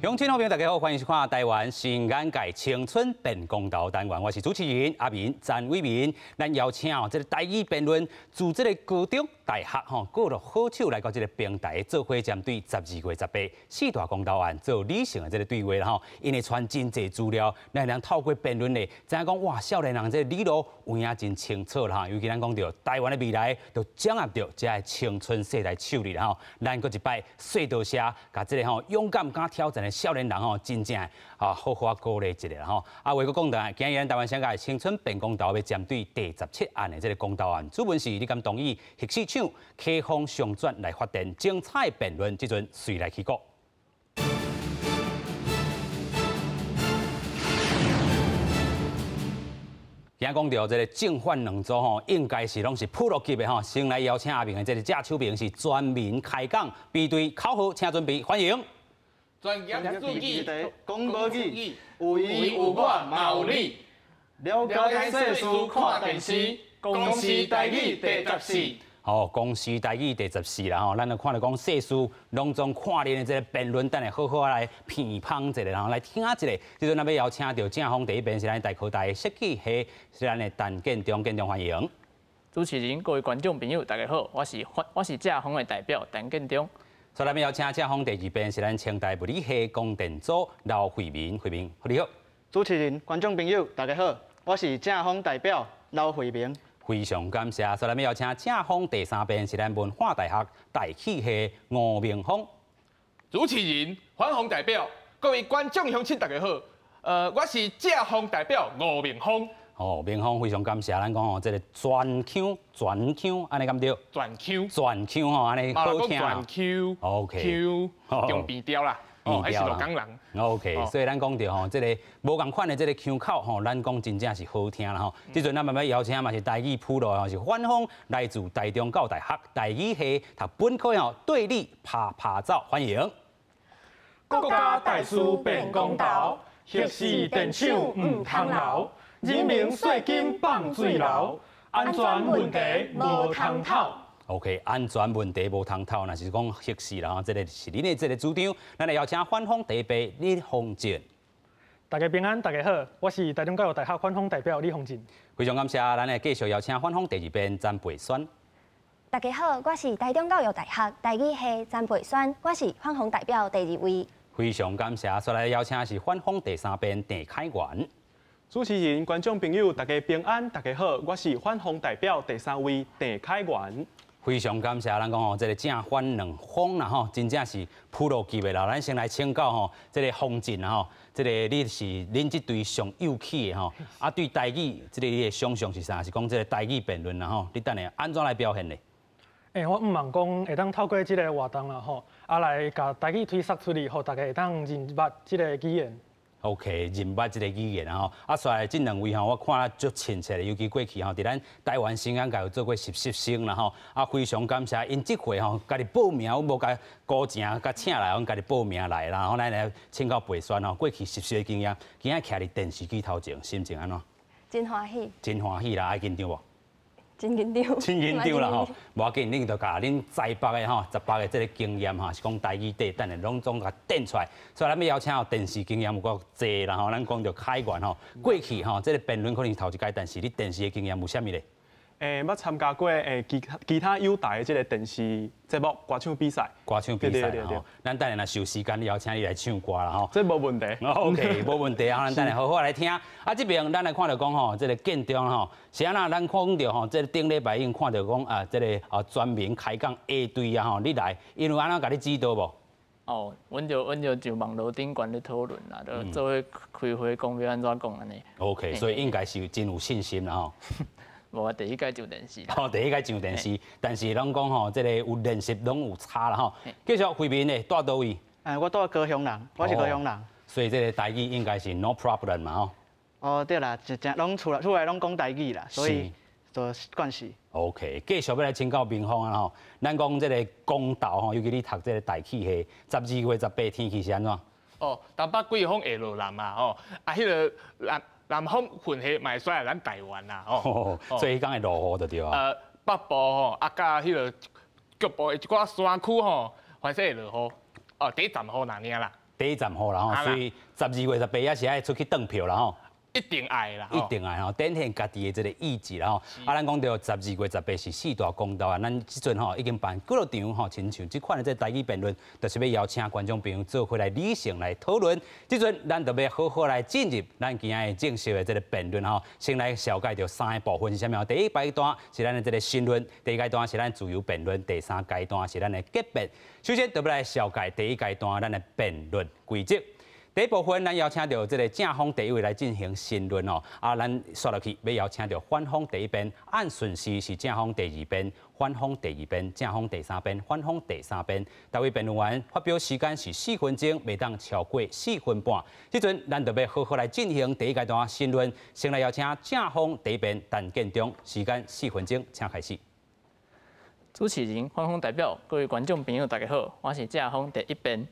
乡亲好朋友大家好，欢迎收看台湾新眼界青春变公道单元，我是主持人阿明詹伟民。咱邀请这个台语辩论，自这个高中、大学各路好手来到这个平台做伙针对12月18四大公道案做理性的这个对话啦因为传真济资料，咱能透过辩论咧，知影讲哇，少年人这个理路有影真清楚啦尤其咱讲到台湾的未来，就掌握到这个青春世代手里啦咱搁一摆隧道社，甲这个勇敢敢挑战的少年人真正好好鼓励一下啦话搁讲到，今日咱台湾省界青春变公道要针对第17案的这个公道案，主文是你敢同意历史场开放上转来发电精彩辩论，即阵随来起讲。今讲到这个正反两组应该是拢是普罗级的先来邀请阿明的这个贾秋明是全民开讲，比对考核，请准备，欢迎。专业注意，讲无语，有伊有我嘛有你。了解世事看电视，公视台语第14。公视台语第14啦咱就看到讲世事隆重看练的这个辩论，等下好好来评判一下，然后来听一下。即阵咱要邀请到正方第一边是咱大科大的设计系是咱的陈建中，建中欢迎。主持人、各位观众朋友，大家好，我是正方的代表陈建中。所以咱要邀请正方第二边是咱清大物理系供电组刘惠民，惠民，你好。主持人、观众朋友，大家好，我是正方代表刘惠民。非常感谢，所以咱要邀请正方第三边是咱文化大学大气系吴明峰。主持人、反方代表，各位观众乡亲大家好，我是正方代表吴明峰。明峰非常感谢，咱讲这个全腔，安尼敢对？全腔安尼好听。全腔 ，OK， 用鼻调啦。还是鹿港人 ，OK， 所以咱讲到这个无共款的这个腔口咱讲真正是好听啦即阵咱慢慢邀请嘛是台语普罗是反方来自台中教大学台语系读本科对立拍照，欢迎。国家大事变公道，历史电厂唔通留，人民税金放水流，安全问题无通透。OK， 安全问题无通透，那是讲历史啦这个是恁的这个主张，咱来邀请反方第一辈李宏进。大家平安，大家好，我是台中教育大学反方代表李宏进。非常感谢，咱来继续邀请反方第二边詹培轩。大家好，我是台中教育大学台语系詹培轩，我是反方代表第2位。非常感谢，所以来邀请的是反方第三边郑凯元。主持人、观众朋友，大家平安，大家好，我是反方代表第3位郑凯元。非常感谢，咱讲这个正反两方啦真正是普罗级的啦。咱先来请教这个方进这个你是恁这队上有气的对台语这个你的想象是啥？是讲这个台语辩论啦你等下安怎来表现呢？我毋茫讲会当透过这个活动啦来甲台语推塞出去，互大家会当认捌这个语言。OK， 认捌这个语言所以这两位我看了足亲切的，尤其过去伫咱台湾新眼界有做过实习生啦非常感谢因这回家己报名，我无甲高钱甲请来，阮家己报名来啦，咱来请教培轩过去实习的经验，今仔徛伫电视机头前，心情安怎？真欢喜。真欢喜啦，爱紧张无？真紧张。真紧张啦无要紧，恁就甲恁在北的18个这个经验是讲台语底，等下拢总甲点出来。所以咱要邀请电视经验有够济啦咱讲到开源过去这个辩论可能是头一届，但是你电视的经验有啥物咧？捌参加过其他友台的这个电视节目歌唱比赛。歌唱比赛咱等下若有时间，邀请你来唱歌啦这无问题。OK， 无问题咱等下好好来听。这边咱来看到讲这个建中是安那？咱看到这个顶礼拜已经看到讲这个专门开讲 A 队你来，因为安怎甲你指导无？阮就网络顶管咧讨论啦，就做伙开会讲要安怎讲安尼。OK， 所以应该是真有信心啦无第一届上电视。第一届上电视，但是拢讲这个有练习拢有差啦继续惠民的住倒位？我住高雄人，我是高雄人。所以这个台语应该是 no problem 嘛对啦，拢出来拢讲台语啦，所以就惯势。OK， 继续要来请教明峰啊咱讲这个公道尤其你读这个大气系，12月18天气是安怎？台北几风会落南嘛迄个南方混合嘛会甩来咱台湾啦所以迄天会落雨就对啊。北部甲迄个局部一寡山区反正会落雨，第一站雨那尔啦。第一站好啦吼，所以12月18也是爱出去登票啦吼。 一定爱啦，一定爱吼，展现家己的这个意志啦吼。咱讲到12月18是四大公投啊，咱即阵吼已经办几多场吼，亲像即款的这台语辩论，就是要邀请观众朋友做回来理性来讨论。即阵咱就要好好来进入咱今日正式的这个辩论吼，先来了解到3个部分是啥物？第一阶段是咱的这个申论，第二阶段是咱自由辩论，第3阶段是咱的结辩。首先，就要来了解第一阶段咱的辩论规则。 第一部分，咱邀请到这个正方第一位来进行申论哦。咱刷落去要邀请到反方第一边，按顺序是正方第二边、反方第二边、正方第3边、反方第3边。每位辩论员发表时间是4分钟，袂当超过4分半。即阵咱就要好好来进行第一阶段申论。先来邀请正方第一边陈建中，时间4分钟，请开始。主持人、反方代表、各位观众朋友，大家好，我是正方第一边。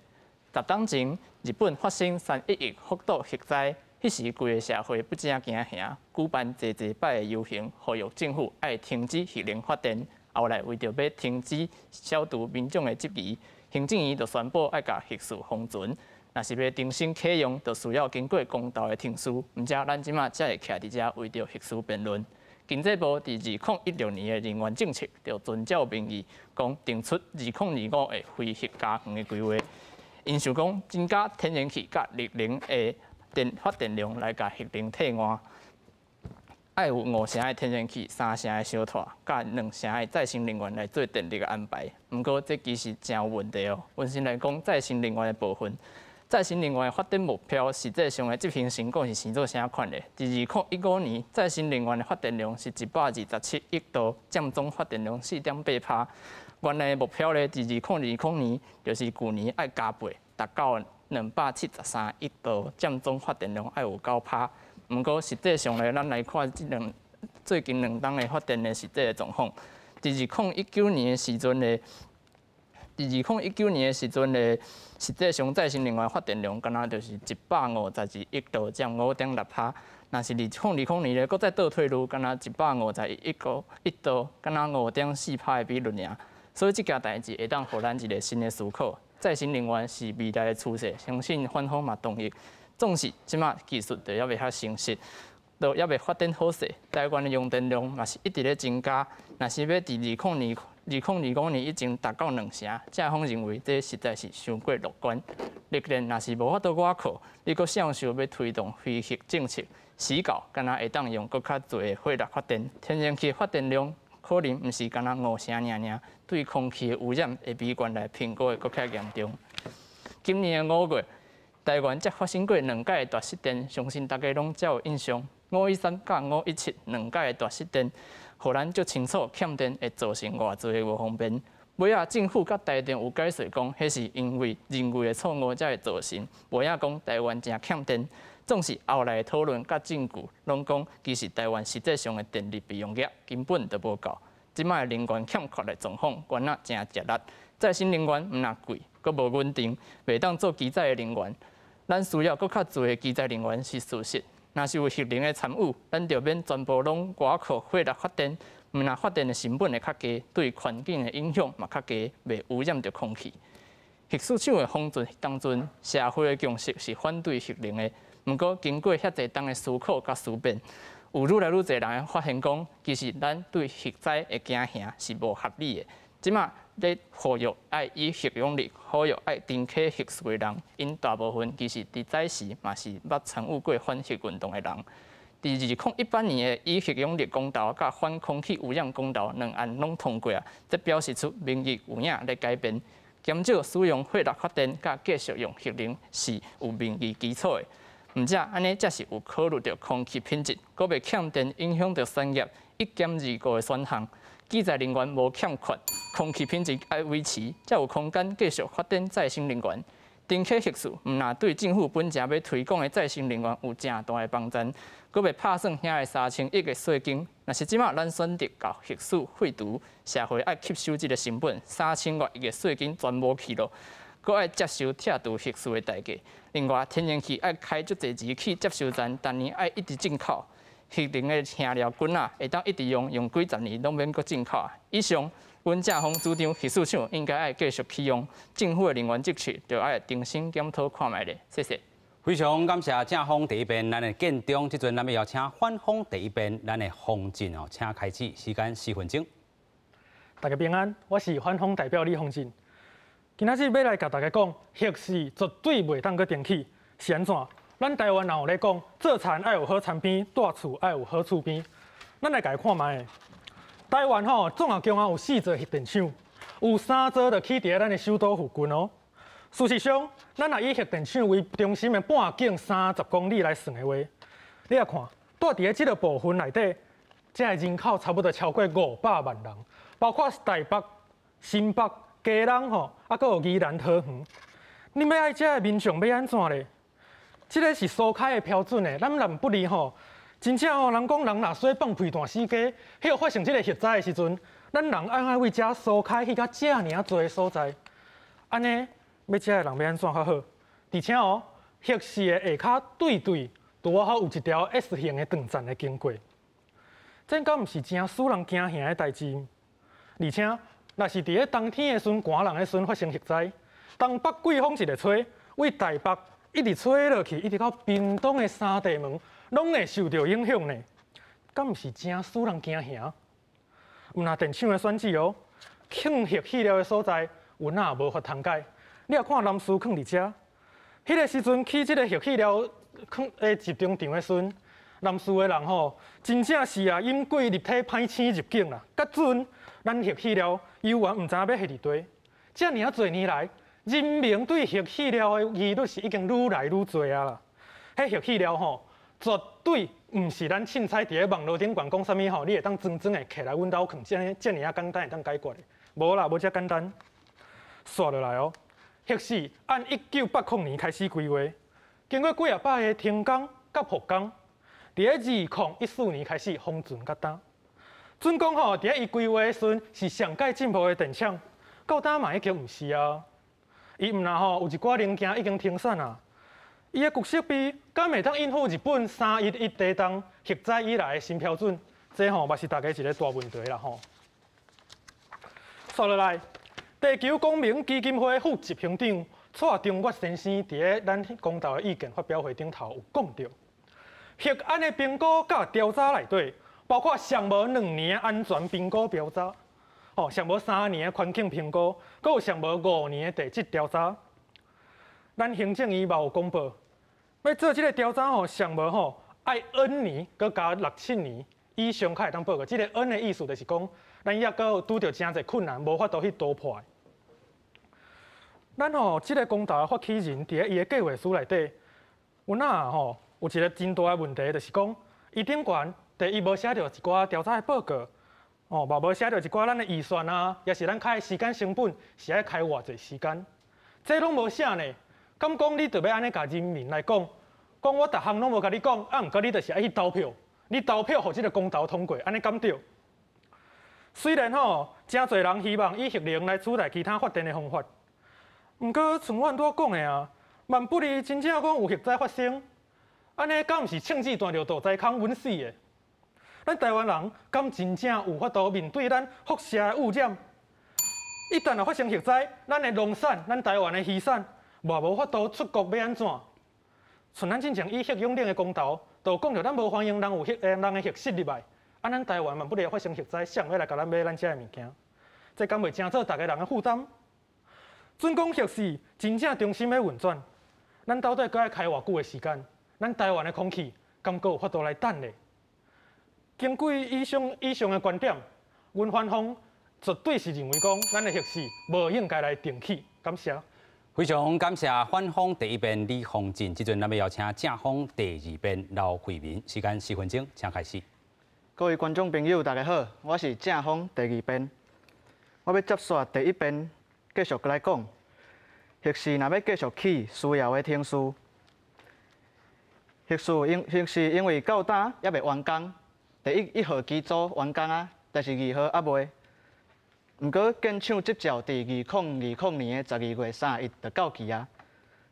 10天前，日本发生311福岛核灾，迄时规个社会不正惊吓，举办侪摆的游行，呼吁政府爱停止核能发电。后来为着要停止消除民众的质疑，行政院就宣布爱甲核数封存。若是要重新启用，就需要经过公投的听书，毋则咱即马才会徛伫遮为着核数辩论。经济部伫2016年的能源政策就遵照民意，讲定出2025的非核加园的规划。 因想讲增加天然气甲绿能的发电量来甲核能替换，爱有5成的天然气、3成的烧炭，甲2成的再生能源来做电力的安排。不过这其实真有问题哦。本身来讲，再生能源的部分，再生能源的发展目标实际上的执行成果是生做啥款的？在2015年，再生能源的发电量是127亿度，占总发电量4.8%。 原来的目标咧，伫2020年，就是去年爱加倍，达到273亿度，占总发电量爱有9%。不过实际上咧，咱来看最近2冬的发电的实际的状况。伫2019年的时阵咧，实际上再生能源发电量，敢若就是152亿度，占5.6%。若是2020年咧，搁再倒退路，敢若151亿度，敢若5.4%的比率尔。 所以这件代志会当互咱一个新的思考，再生能源是未来的趋势，相信反方嘛同意。总是即马技术就还袂遐成熟，都还袂发展好势，台湾的用电量嘛是一直咧增加。若是要伫2025年已经达到2成，正方认为这实在是伤过乐观。历练若是无法度外靠，你阁享受要推动非核政策，死到敢若会当用搁较侪的火力发电，天然气发电量。 可能毋是敢若5成尔，对空气的污染会比原来评估的搁较严重。今年的5月，台湾才发生过2届的大失电，相信大家拢才有印象。513甲517 2届的大失电，互咱足清楚欠电会造成偌济的无方便。尾仔政府甲台电有解释讲，迄是因为人为的错误才会造成。尾仔讲台湾真欠电。 总是后来的讨论甲证据，拢讲其实台湾实际上的电力备用率根本就无够。即摆能源欠缺的状况，原来真吃力。再生能源毋若贵，阁无稳定，袂当做基载的能源。咱需要阁较侪的基载能源是事实。若是有核能的参与，咱就免全部拢外靠火力发电，毋若发电的成本会较低，对环境的影响嘛较低，袂污染着空气。核市场的封存当中，社会的共识是反对核能的。 不过，经过遐侪冬的思考甲思辨，有愈来愈侪人发现讲，其实咱对核灾的惊吓是无合理的。即马咧呼吁爱以核用力，呼吁爱重启核数的人，因大部分其实伫早时嘛是捌参与过反核运动的人。伫2018年的以核用力公投甲反空气污染公投2案拢通过啊，这表示出民意有影咧改变，减少使用火力发电，甲继续用核能是有民意基础的。 毋则安尼才是有考虑到空气品质，阁袂欠电影响到产业1.25个选项。基载能源无欠缺，空气品质爱维持，才有空间继续发展再生能源。重启核数，毋但对政府本正要推广的再生能源有正大的帮助，阁袂拍算遐的3000亿的税金。若是即马咱选择搞核数废除，社会爱吸收这个成本，3000多亿的税金全无去咯。 阁爱接受拆除核数的代价，另外天然气爱开足侪支去接收站，逐年爱一直进口。核能的燃料罐啊，会当一直用几十年，拢免阁进口。以上阮正方主张秘书长应该爱继续启用政府的人员职缺，就爱重新检讨看卖咧。谢谢。非常感谢正方第一辩咱的建中，即阵咱要邀请反方第一辩咱的洪进哦，请开始，时间4分钟。大家平安，我是反方代表李洪进。今仔日要来甲大家讲，核试绝对袂当搁停起，是安怎？咱台湾人有咧讲，做田爱有好田边，住厝爱有好厝边。咱来家看卖。台湾总共有4座核电厂，有3座就起伫咱的首都附近哦。事实上，咱若以核电厂为中心的半径30公里来算的话，你来看，住伫即个部分内底，这人口差不多超过500万人，包括台北、新北、基隆啊，搁有宜兰桃园。你要爱这的民众要安怎咧？这个是苏开的标准诶，咱若不离真正人讲人若说放屁大死鸡，迄个发生这个核灾的时阵，咱人爱为遮疏开去到遮尔侪的所在，安尼要遮的人要安怎较好？而且核试的下骹对，拄好有一条 S 型的断层会经过，这敢毋是真使人惊吓的代志？而且若是伫咧冬天的时阵，寒人的时阵发生核灾，东北季风一个吹，为台北一直吹落去，一直到屏东的三地门。拢会受到影响呢，敢毋是真使人惊吓？毋若电厂的选址放核废料的所在，有哪无法通解？你也看南苏放伫遮，迄个时阵去即个核废料集中场的时阵，南苏的人真正是饮过立体歹星入境啦。甲阵咱核废料犹原毋知影要下伫堆，遮尔侪年来，人民对核废料的疑虑是已经愈来愈侪啊啦。迄核废料绝对毋是咱凊彩伫咧网络顶讲啥物你会当真的摕来阮兜藏，遮尔简单会当解决的，无啦，无遮简单。刷落来核试按1980年开始规划，经过几百个停工甲复工，伫咧2014年开始封存甲打。准讲伫咧伊规划的时阵是上界进步的电厂，到打嘛已经毋是啊。伊毋若有一寡零件已经停产啊。伊的局设备敢会当应付日本311地动核灾以来的新标准？这嘛是大家一个大问题啦刷落来，地球公民基金会副执行长蔡中岳先生伫咧咱公道的意见发表会顶头有讲到，核安的评估甲调查内底，包括上无2年安全评估调查，上无3年的环境评估，阁有上无5年的地质调查。咱行政院嘛有公布。要做这个调查上无爱 N 年，佮加6、7年以上才会当报告。这个 N 的意思就是讲，咱也佮有拄着真侪困难，无法度去突破。咱这个公道的发起人伫咧伊的计划书内底，有一个真大的问题，就是讲，伊顶悬第一无写着一寡调查的报告，嘛无写着一寡咱的预算啊，也是咱开的时间成本是爱开偌济时间，这拢无写呢。敢讲你就要安尼甲人民来讲我逐项拢无甲你讲，毋过你就是爱去投票，你投票互即个公投通过，安尼敢对？虽然真侪人希望以核能来取代其他发电的方法，毋过像阮拄讲的啊，万不离真正讲有核灾发生，安尼敢毋是枪子弹着大灾空稳死的？咱台湾人敢真正有法度面对咱辐射的污染？一旦若发生核灾，咱的农产、咱台湾的渔产，无法度出国要安怎？像咱之前以核用冷的公投，就讲着咱无欢迎人有人的核室入来，咱台湾万不离发生核灾，谁要来甲咱买咱遮的物件？这敢袂真做大家人的负担？准讲核试真正中心的运转，咱到底搁爱开偌久的时间？咱台湾的空气敢搁有法度来等咧？根据以上的观点，阮反方绝对是认为讲，咱的核试无应该来停起。感谢。非常感谢反方第一辩李洪进，即阵咱要邀请正方第二辩刘惠民，时间4分钟，请开始。各位观众朋友，大家好，我是正方第二辩。我要接续第一辩，继续来讲，核试若要继续起，需要的天数。核试因为到今还未完工，第1号机组完工啊，但是2号还未。毋过建厂执照伫2020年的12月31就到期啊，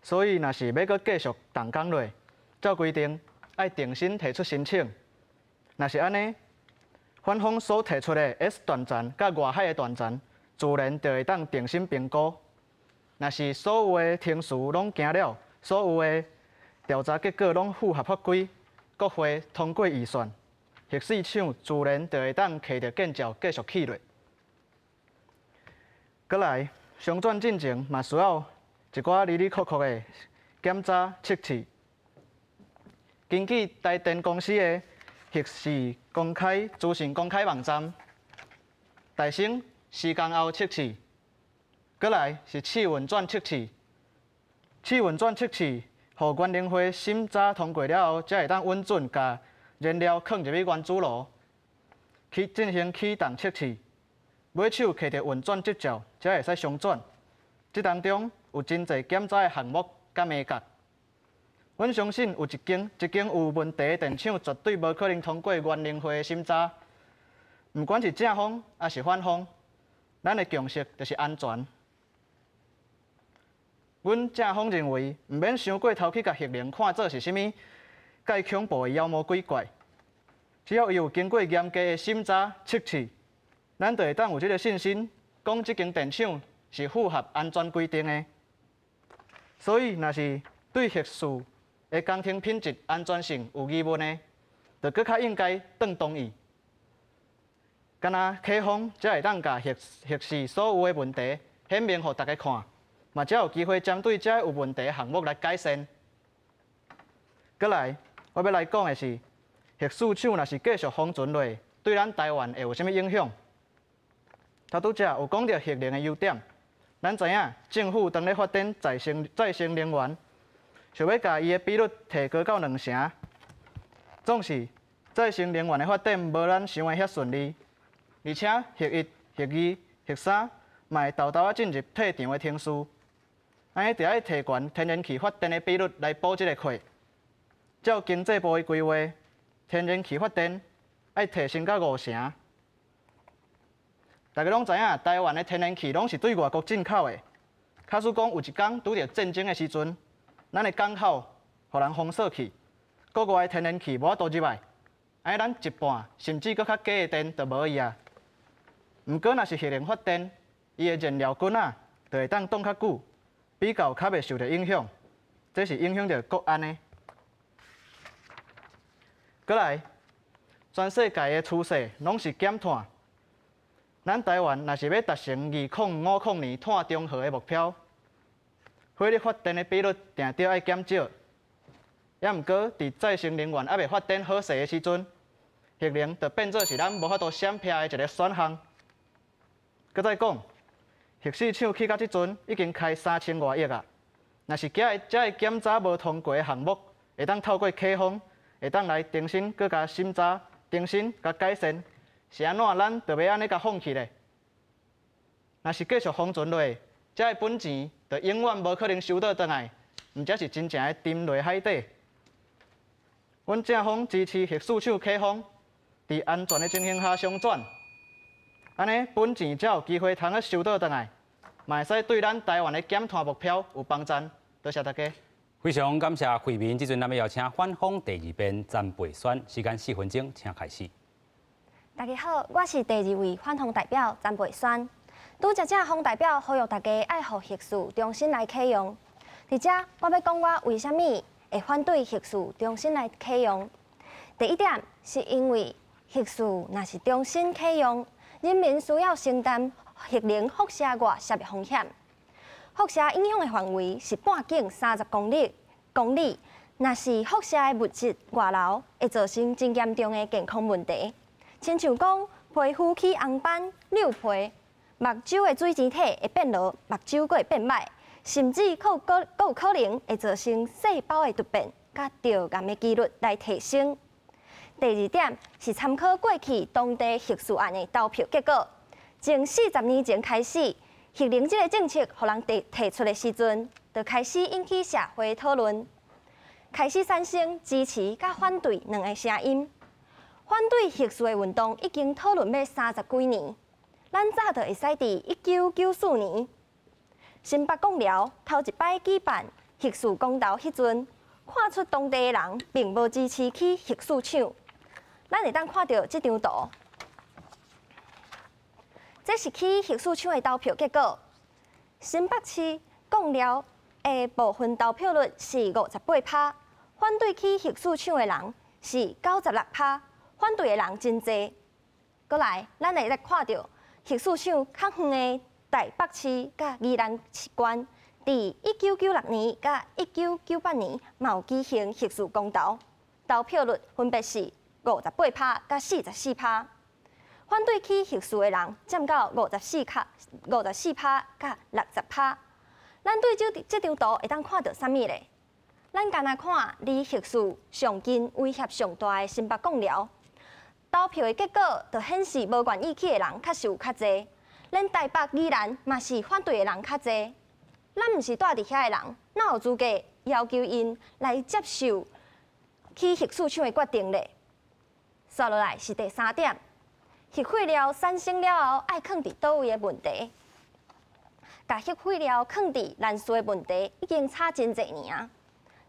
所以若是要搁继续动工落，照规定爱重新提出申请。若是安尼，反方所提出的 S 断层甲外海的断层，自然就会当重新评估。若是所有的程序拢行了，所有的调查结果拢符合法规，国会通过预算，核试厂自然就会当摕着建造继续起落。过来，商转进程嘛需要一寡哩哩扣扣的检查测试。根据台电公司的核试资讯公开网站，大省施工后测试，过来是气运转测试。气运转测试，互原能会审查通过了后，才会当稳准甲燃料放入去原子炉，去进行启动测试。买手摕着运转执照，才会使商转。这当中有真侪检查的项目甲美角。阮相信有一间有问题的电厂，绝对无可能通过原能会的审查。毋管是正方还是反方，咱的共识就是安全。阮正方认为，毋免伤过头去甲核能看作是啥物介恐怖的妖魔鬼怪，只要伊有经过严格的审查测试。咱就会当有这个信心，讲这间电厂是符合安全规定的。所以，若是对核事的工程品质、安全性有疑问的，就更较应该当同意。敢若客方才会当甲核试所有的问题显明互大家看，嘛才有机会针对这有问题的项目来改善。过来，我要来讲的是，核试厂若是继续封存落，对咱台湾会有啥物影响？头拄则有讲到核能的优点，咱知影政府当咧发展再生能源，想要甲伊的比率提高到2成，总是再生能源的发展无咱想的遐顺利，而且核1、核2、核3嘛会豆豆仔进入退场的程序，安尼就要提悬天然气发电的比率来补这个亏。照经济部的规划，天然气发电要提升到5成。大家拢知影，台湾的天然气拢是对外国进口的。假使讲有一天拄着战争的时阵，咱的港口互人封锁去，国外的天然气无法度入来，安尼咱一半甚至搁较低的电就无去啊。毋过若是核能发电，伊的燃料滚啊，就会当冻较久，比较较袂受到影响。这是影响到国安的。过来，全世界的趋势拢是减碳。咱台湾若是要达成2050年碳中和的目标，火力发电的比率定着爱减少。也毋过，伫再生能源还未发展好势的时阵，核能就变作是咱无法度闪避的一个选项。搁再讲，核试厂起到即阵已经开3000多亿啊。若是这个检查无通过的项目，会当透过客方，会当来重新搁加审查、重新甲改善。是安怎？咱就要安尼甲放弃咧？若是继续封存落，这个本钱就永远无可能收到回来，毋则是真正的沉落海底。阮正方支持核试厂客方伫安全的情形下商转，安尼本钱才有机会通收到回来，嘛会使对咱台湾的减碳目标有帮助。多谢大家。非常感谢会面，即阵咱们邀请反方第2辩詹培宣，时间4分钟，请开始。大家好，我是第2位反方代表詹培宣。拄则正方代表呼吁大家爱护核事重新来启用。伫遮，我要讲我为虾米会反对核事重新来启用。第一点是因为核事若是重新启用，人民需要承担核能辐射外泄的风险。辐射影响的范围是半径30公里，若是辐射的物质外流，会造成真严重的健康问题。亲像讲，皮肤起红斑、扭皮，目睭的水晶体会变落，目睭佫会变歹，甚至佫有可能会造成细胞的突变，甲着癌的几率来提升。第2点是参考过去当地核事案的投票结果，从40年前开始，核能这个政策互人提出的时阵，就开始引起社会讨论，开始产生支持甲反对2个声音。反对核事的运动已经讨论要30几年，咱早就会使伫1994年，新北贡寮头一摆举办核事公投迄阵，看出当地的人并无支持起核事厂。咱会当看到这张图，这是去核数厂的投票结果。新北市讲了的部分投票率是58%，反对去核数厂的人是96%，反对的人真济。过来，咱会来看到核数厂较远的台北市甲宜兰市县，伫1996年甲1998年嘛有举行核数公投，投票率分别是58%甲44%，反对去核数的人占到54%甲60%。咱对这张图会当看到啥物咧？咱干那看离核数上近、威胁上大的新北贡寮，投票的结果就显示无愿意去的人确实有较侪。咱台北、宜兰嘛是反对的人较侪。咱毋是住伫遐的人，哪有资格要求因来接受去核数厂的决定咧？刷落来是第3点，核废料产生了后爱放伫倒位的问题。甲核废料放伫烂树的问题已经差真侪年啊！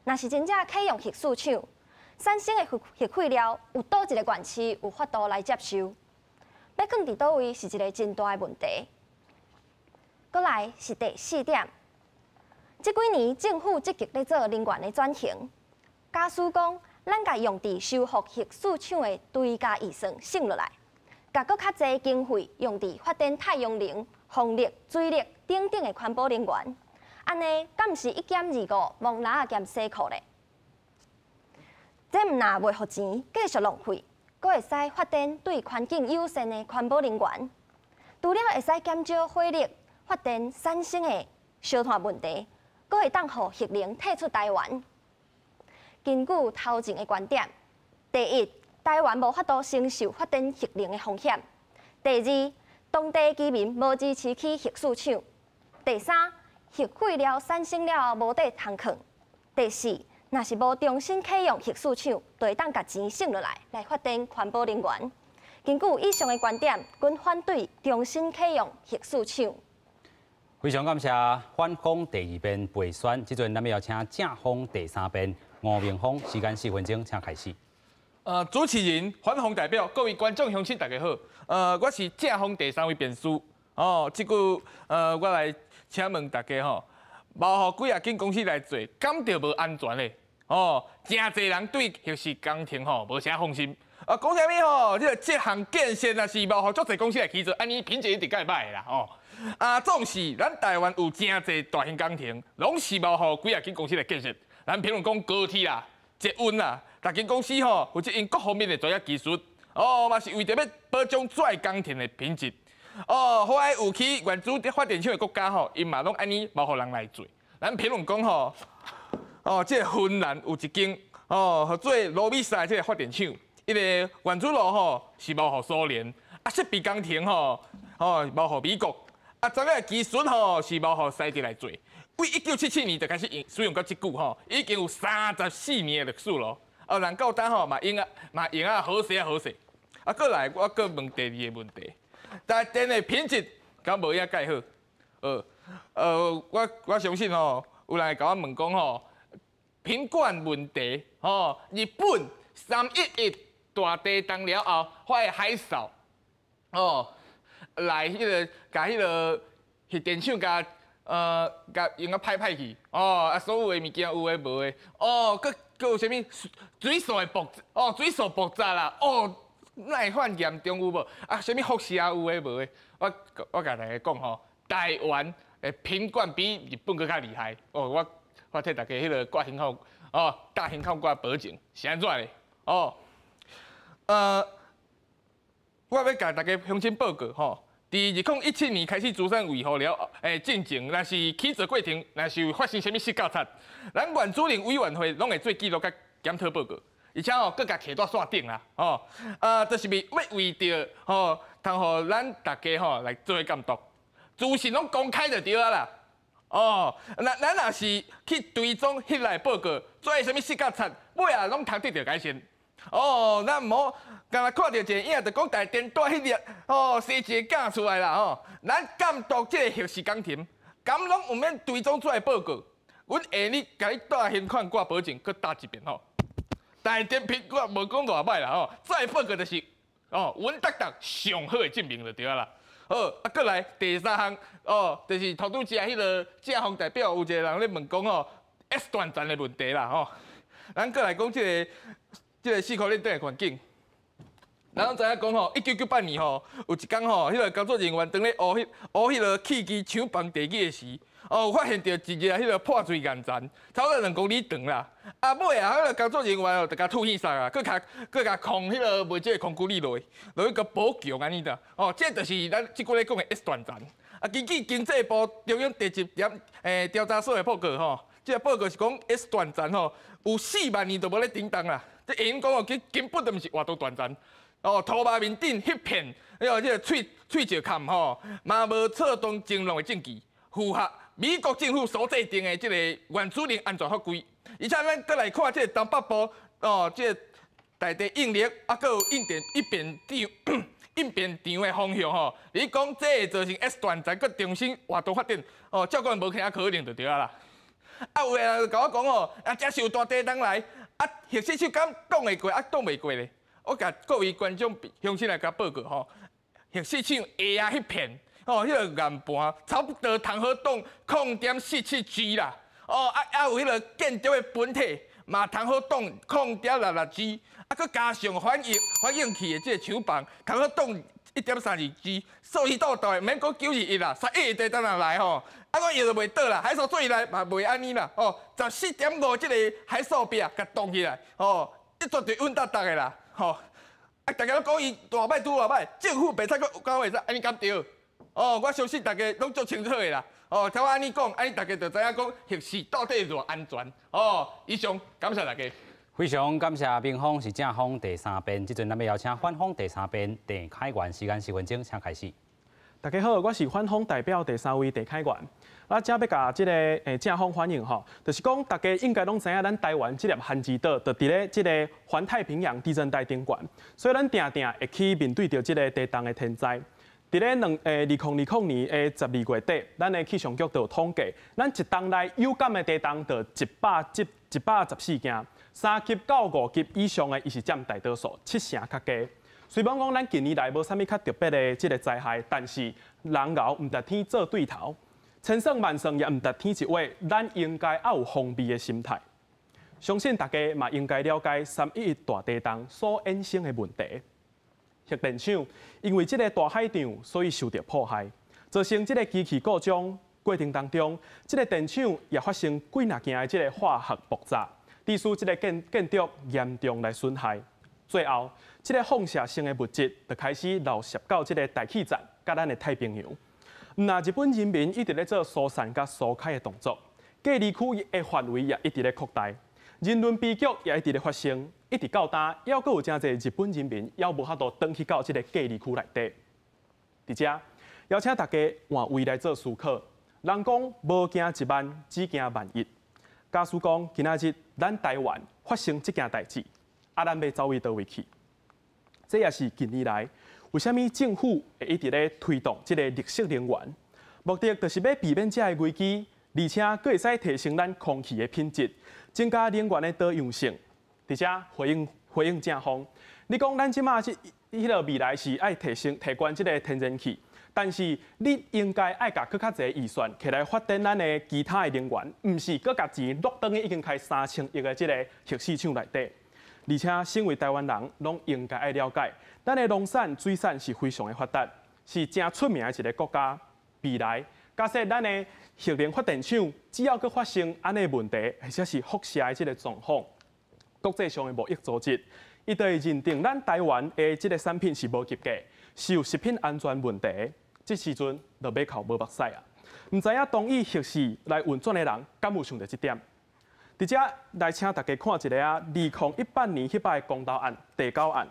若是真正启用核数厂，产生的核废料有倒一个县市有法度来接受？要放伫倒位是一个真大的问题。过来是第4点，这几年政府积极咧做能源的转型。假使讲咱甲用伫修复核数厂的追加预算省落来，甲搁较侪经费用伫发展太阳能、风力、水力等等的环保能源，安尼敢毋是1减25，望哪减西裤咧？这毋若袂互钱继续浪费，阁会使发展对环境友善的环保能源，除了会使减少火力发电产生的烧炭问题，阁会当互核能退出台湾。根据头前的观点，第一，台湾无法度承受发展核能的风险；第二，当地居民无支持去核数厂；第三，核废料产生了后无地通囥；第四，若是无重新启用核数厂，就会当把钱省落来发展环保能源。根据以上的观点，阮反对重新启用核数厂。非常感谢反方第2边陪选，即阵咱们要请正方第3边吴明峰，时间4分钟，请开始。主持人、反方代表、各位观众乡亲，大家好。我是正方第3位辩士。即句我来请问大家吼，无互几啊间公司来做，敢着无安全嘞？真侪人对核实工程无啥放心。讲啥物吼？这项建设若是无互足侪公司来起做，安尼品质一定介歹啦。总是咱台湾有真侪大型工程，拢是无互几啊间公司来建设。咱譬如讲高铁啦、捷运啦，大间公司有即因各方面的专业技术，嘛是为着要保障载工程的品质。好在有去原子发电厂的国家因嘛拢安尼无互人来做。咱譬如讲即个芬兰有一间合做罗米萨即个发电厂，伊个原子炉是无互苏联，设备工程无互美国，专业技术是无互西德来做。为1977年就开始使用到即句已经有34年的历史咯。人到当嘛用好势好势。过来我搁问第2个问题，台电的品质敢无遐介好？我相信有人会甲我问讲品管问题日本311大地震了后，发现海扫来甲迄个核电厂甲用歹去所有的物件有诶无诶搁有啥物水素的水素爆炸啦哪会犯严重有无？啥物辐射有诶无诶？我甲大家讲台湾的品管比日本搁较厉害我替大家迄个挂胸口大胸口挂保证是安怎咧？我要甲大家乡亲报告伫2017年开始资产维护了进程，若是起做过程，若是有发生啥物失交差，咱原子能委员会拢会做记录甲检讨报告，而且搁甲摕在线顶啦就是为着通互咱大家来做监督，资讯拢公开就对啊啦。咱若是去追踪迄类报告，做啥物失交差，尾啊拢通得到改善。咱毋好干那看到一个影，就讲台电带迄个生一个囝出来啦咱监督这个核实工程，敢拢有免追踪出来报告？阮下日甲你带现款挂保证，搁答一遍台电评估无讲偌歹啦这个报告就是稳当当上好的证明就对啦好，啊，过来第三项哦，就是头拄只迄个正方代表有一个人咧问讲哦 ，S 断层的问题啦吼。咱过来讲即个四颗链顶的环境。咱拢知影讲吼，1998年吼，有一天吼，迄个工作人员当咧挖迄个气机抢房地基的时，哦，发现到一个迄个破碎岩层，差不多2公里长啦。啊尾啊，迄个工作人员哦，就甲吐气塞啊，佮甲控迄个卖即个空鼓力落去个补强安尼的。哦，这就是咱即个咧讲的 S 断层。啊，根据经济部中央地质调查所的报告吼，这个报告是讲 S 断层吼，有4万年都无咧叮当啦。这因讲哦，根本就毋是活动断层。哦，土马面顶迄片，迄个喙石坎吼，嘛无策动蒸笼的证据，符合美国政府所制定的即个原子能安全法规。而且咱再来看即个东北部哦，即个大地应力啊，佮有应变场的方向吼，你讲这会造成 S 断层佮重新活动发展哦，照管无其他可能就对啊啦。啊，有人甲我讲哦，啊，这是有大地动来，啊，历史手敢讲会过，啊，讲袂过咧。我甲各位观众乡亲来甲报告吼，历史上下啊迄片哦，迄个岩盘差不多通好动0.47G 啦，哦啊有迄个建筑的本体嘛通好动0.66G， 啊佮加上反应器的即个厂房通好动1.32G， 所以到免讲921啦，311地当然来吼，啊我摇就袂倒啦，海藻做来嘛袂安尼啦，哦14.5即个海藻壁甲动起来，哦一绝对稳当当的啦。吼，啊！大家都讲伊大歹拄大歹，政府袂使讲会使安尼敢对？哦，我相信大家拢足清楚的啦。哦，听我安尼讲，安尼大家就知影讲核试到底偌安全。哦，以上感谢大家。非常感谢民方是正方第三边，即阵咱要邀请反方第三边郑凯元，时间10分钟，请开始。大家好，我是反方代表第3位郑凯元。啊，正要甲即个正方反映吼，就是讲大家应该拢知影，咱台湾即粒旱之岛，就伫咧即个环太平洋地震带顶悬，所以咱定定会去面对着即个地动的天灾。伫咧2020年的12月底，咱的气象局就有统计，咱一冬内有感的地动就114件，3级到5级以上的，伊是占大多数，7成较低。虽然讲咱近年来无啥物较特别的即个灾害，但是人熬毋值天做对头。千算万算也毋值天一话，咱应该要有防备的心态。相信大家嘛应该了解311大地震所衍生的问题。核电厂因为这个大海洋，所以受到迫害，造成这个机器故障过程当中，这个电厂也发生几若件的这个化学爆炸，致使这个建筑严重来损害。最后，这个放射性的物质就开始流射到这个大气层，甲咱的太平洋。那日本人民一直咧做疏散甲疏开的动作，隔离区的范围也一直咧扩大，人伦悲剧也一直咧发生，一直到今，还阁有真侪日本人民还无法度登去到这个隔离区内底。伫遮邀请大家换位来做思考，人讲无惊1万，只惊万一。假使讲今仔日咱台湾发生这件代志，啊，咱要走位倒位去？这也是近年来。为什么政府会一直咧推动这个绿色能源？目的就是要避免这个危机，而且佫会使提升咱空气的品质，增加能源的多样性。而且回应正方，你讲咱即马是迄个未来是爱提悬这个天然气，但是你应该爱甲佫较侪预算起来发展咱的其他的能源，毋是佫甲钱落等于已经开3000亿的这个核市场内底。而且，身为台湾人，拢应该爱了解，咱的农产、水产是非常的发达，是真出名的一个国家。未来，假设咱的核能发电厂只要佮发生安尼问题，或者是辐射的这个状况，国际上的贸易组织，伊就会认定咱台湾的这个产品是无及格，是有食品安全问题。这时阵就要靠无目屎啊！唔知影同意核试来运转的人，敢有想到这点？伫遮来请大家看一个啊，2018年迄摆公投案第9案，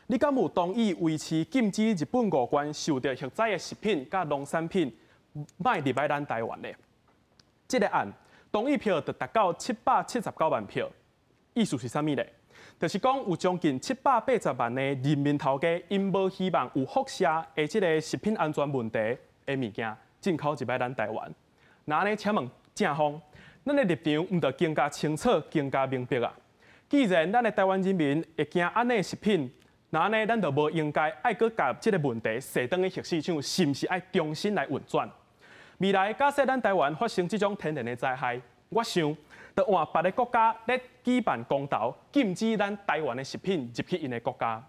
你敢有同意维持禁止日本5关受到核灾的食品甲农产品卖入来咱台湾的？这个案同意票就达到779万票，意思是啥物呢？就是讲有将近780万的人民头家，因无希望有辐射的这个食品安全问题的物件进口入来咱台湾。那呢，请问正方？咱的立场毋着更加清楚、更加明白啊！既然咱的台湾人民会惊安尼食品那安尼咱就无应该爱搁甲即个问题设当的核市场，是毋是爱重新来运转？未来假设咱台湾发生即种天然的灾害，我想，就换别个国家咧举办公投，禁止咱台湾的食品入去因的国家。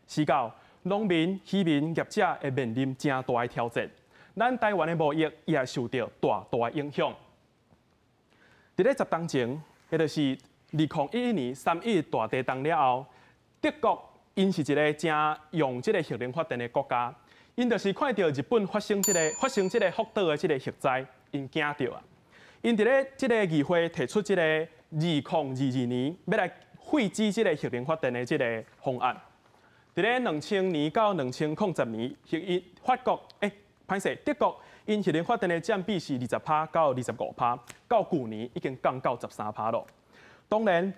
是到农民、渔民、业者会面临真大的挑战，咱台湾的贸易也会受到大大的影响。伫咧10年前，也就是2011年3.1大地震了后，德国因是一个正用即个核能发电的国家，因就是看到日本发生即个福岛的即个核灾，因惊到啊。因伫咧即个议会提出即个2022年要来废止即个核能发电的即个方案。伫咧2000年到2010年，德国因核能发电的占比是20%到25%，到去年已经降到13%咯。当然，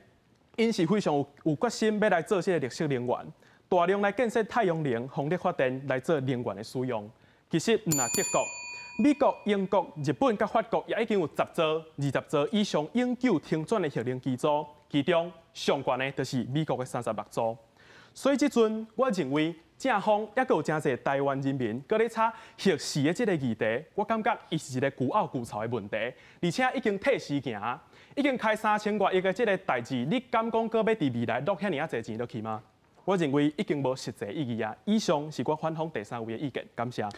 因是非常有决心要来做这个绿色能源，大量来建设太阳能、风力发电来做能源的使用。其实唔那德国、美国、英国、日本甲法国也已经有10座、20座以上永久停转的核能机组，其中上悬的就是美国的36座。所以即阵，我认为正方也有真侪台湾人民搁咧炒核试的即个议题，我感觉伊是一个孤拗孤吵的问题，而且已经退时行，已经开3000多亿的即个代志，你敢讲搁要伫未来落遐尔仔侪钱落去吗？我认为已经无实际意义啊。以上是我反方第3位的意见，感谢。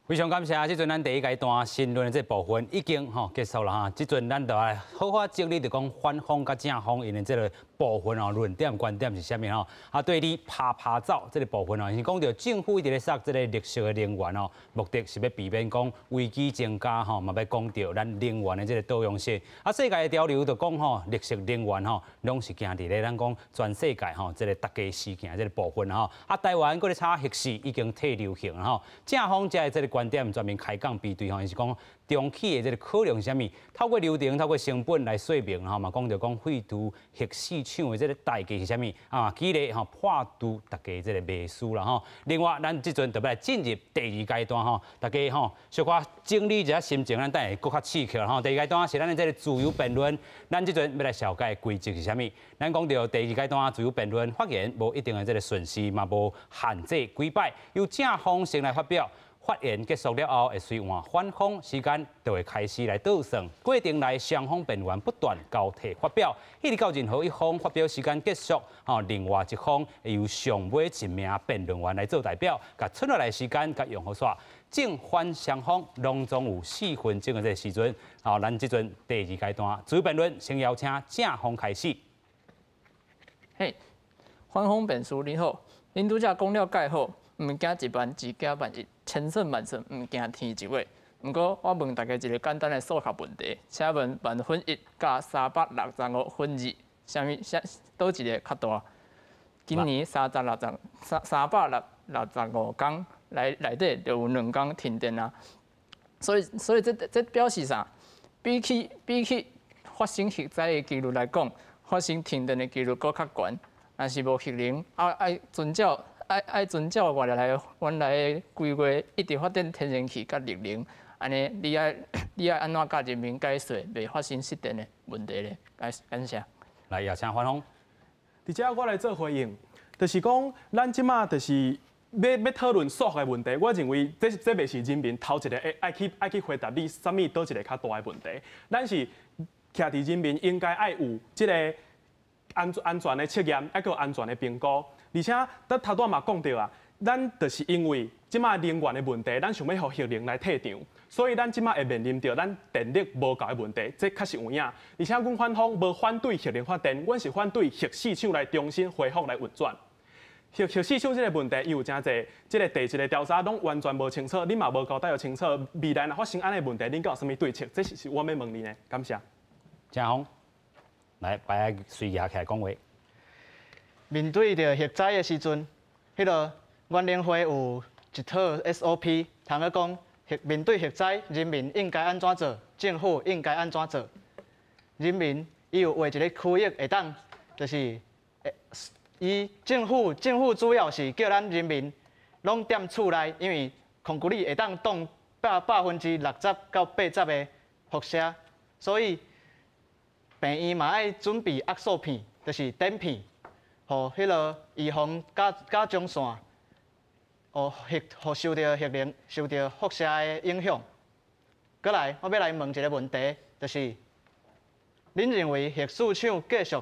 非常感谢，即阵咱第一阶段申论的这部分已经结束了哈。即阵咱就来好好整理，就讲反方甲正方因的这个部分论点观点是啥物吼？啊，对你拍走这个部分是讲到政府一直咧杀这个绿色的能源目的是要避免讲危机增加嘛要讲到咱能源的这个多样性。啊，世界的潮流就讲绿色能源拢是行伫咧咱讲全世界这个大家事件这个部分啊，台湾搁咧炒核试已经退流行了正方这个观点专门开讲比对伊是讲中期的这个可能是啥物？透过流程、透过成本来说明嘛，讲到讲废除核市场的这个代价是啥物？啊，激励破除大家这个迷思啦另外，咱即阵特别来进入第2阶段大家小可整理一下心情，咱等下搁较刺激啦第2阶段是咱的这个自由辩论，咱即阵要来了解规则是啥物？咱讲到第2阶段自由辩论发言无一定的这个顺序，嘛无限制几摆，由正方先来发表。发言结束了后，会随换反方时间，就会开始来倒算。过程内双方辩员不断交替发表，一直到任何一方发表时间结束，另外一方会由上尾一名辩论员来做代表，甲剩落来时间甲用好煞。正反双方拢总有4分钟的这个时阵，咱即阵第2阶段自由辩论，先邀请正方开始。嘿，反方辩士你好，恁拄则讲了介好。毋惊一万，只惊万一，千算万算，毋惊天一位。毋过，我问大家一个简单的数学问题，请问1/1000加365分2，倒一个较大？今年365天内底就有2天停电啊。所以这表示啥？比起发生核灾的几率来讲，发生停电的几率搁较悬。若是无核能，爱遵照原来的规划，一直发展天然气甲绿能，安尼你爱安怎甲人民解说，袂发生失电的问题咧？感谢。来，邀请反方。伫遮我来做回应，就是讲咱即马就是要讨论数学问题，我认为这袂是人民头一个爱去回答你啥物倒一个较大的问题，咱是徛伫人民应该爱有即个安全的测验，还有安全的评估。而且，咱头拄嘛讲到啊，咱就是因为即马能源的问题，咱想要互核能来退场，所以咱即马会面临到咱电力无够的问题，这确实有影。而且，阮反方无反对核能发电，阮是反对核市场来重新恢复来运转。核市场这个问题，伊有真侪，这个第一个调查拢完全无清楚，恁嘛无交代清楚，未来若发生安尼问题，恁有啥物对策？这是我要问你呢，感谢。正方，来，摆随下起来讲话。面对着核灾的时阵，迄个原联会有一套 SOP， 通个讲面对核灾，人民应该安怎做，政府应该安怎做。人民伊有画一个区域会当，就是政府主要是叫咱人民拢踮厝内，因为空气里会当挡60%到80%的辐射，所以病院嘛爱准备压缩片，就是碘片。互迄个预防甲中线，互受到辐射的影响。过来，我要来问一个问题，就是，恁认为核四厂继续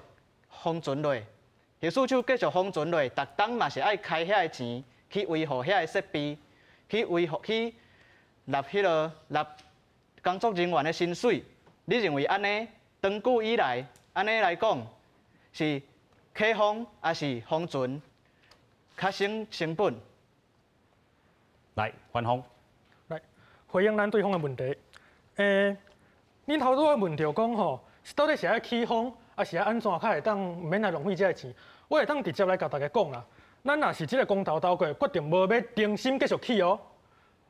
封存落，核四厂继续封存落，逐档嘛是爱开遐个钱去维护遐个设备，去纳工作人员的薪水。你认为安尼长久以来，安尼来讲是开封还是封存较省成本？来，范峰。来回应咱对方的问题。恁头拄仔问着讲吼，到底是爱起封，还是爱安怎较会当毋免来浪费这个钱？我会当直接来甲大家讲啦。咱若是即个公投过，决定无要重新继续起哦。